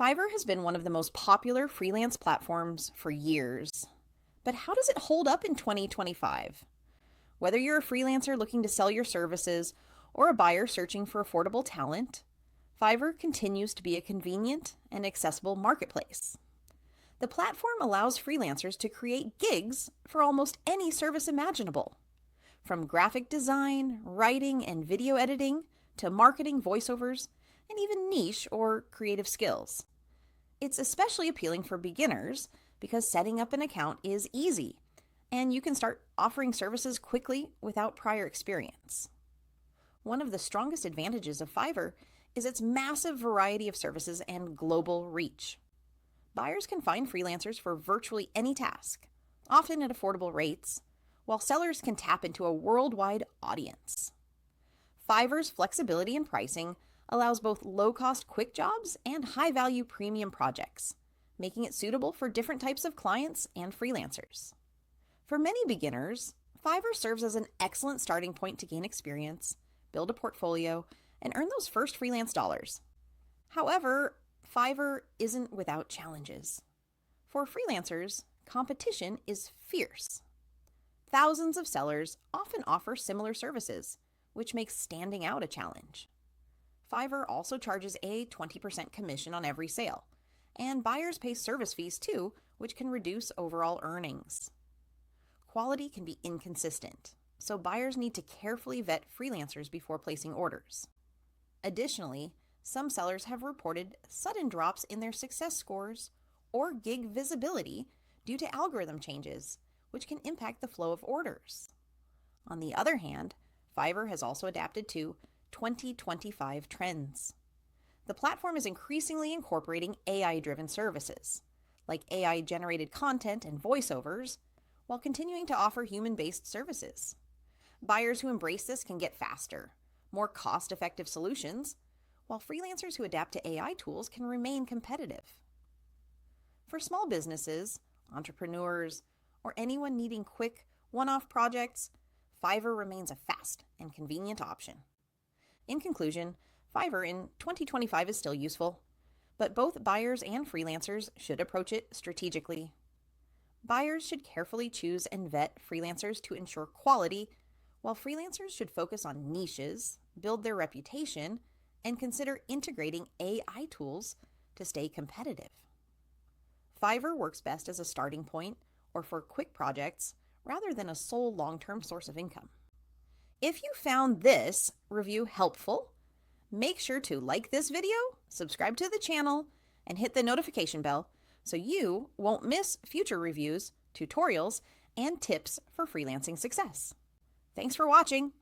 Fiverr has been one of the most popular freelance platforms for years. But how does it hold up in 2025? Whether you're a freelancer looking to sell your services or a buyer searching for affordable talent, Fiverr continues to be a convenient and accessible marketplace. The platform allows freelancers to create gigs for almost any service imaginable, from graphic design, writing, and video editing to marketing, voiceovers, and even niche or creative skills. It's especially appealing for beginners because setting up an account is easy, and you can start offering services quickly without prior experience. One of the strongest advantages of Fiverr is its massive variety of services and global reach. Buyers can find freelancers for virtually any task, often at affordable rates, while sellers can tap into a worldwide audience. Fiverr's flexibility in pricing allows both low-cost quick jobs and high-value premium projects, making it suitable for different types of clients and freelancers. For many beginners, Fiverr serves as an excellent starting point to gain experience, build a portfolio, and earn those first freelance dollars. However, Fiverr isn't without challenges. For freelancers, competition is fierce. Thousands of sellers often offer similar services, which makes standing out a challenge. Fiverr also charges a 20% commission on every sale, and buyers pay service fees too, which can reduce overall earnings. Quality can be inconsistent, so buyers need to carefully vet freelancers before placing orders. Additionally, some sellers have reported sudden drops in their success scores or gig visibility due to algorithm changes, which can impact the flow of orders. On the other hand, Fiverr has also adapted to 2025 trends. The platform is increasingly incorporating AI-driven services, like AI-generated content and voiceovers, while continuing to offer human-based services. Buyers who embrace this can get faster, more cost-effective solutions, while freelancers who adapt to AI tools can remain competitive. For small businesses, entrepreneurs, or anyone needing quick, one-off projects, Fiverr remains a fast and convenient option. In conclusion, Fiverr in 2025 is still useful, but both buyers and freelancers should approach it strategically. Buyers should carefully choose and vet freelancers to ensure quality, while freelancers should focus on niches, build their reputation, and consider integrating AI tools to stay competitive. Fiverr works best as a starting point or for quick projects rather than a sole long-term source of income. If you found this review helpful, make sure to like this video, subscribe to the channel, and hit the notification bell so you won't miss future reviews, tutorials, and tips for freelancing success. Thanks for watching.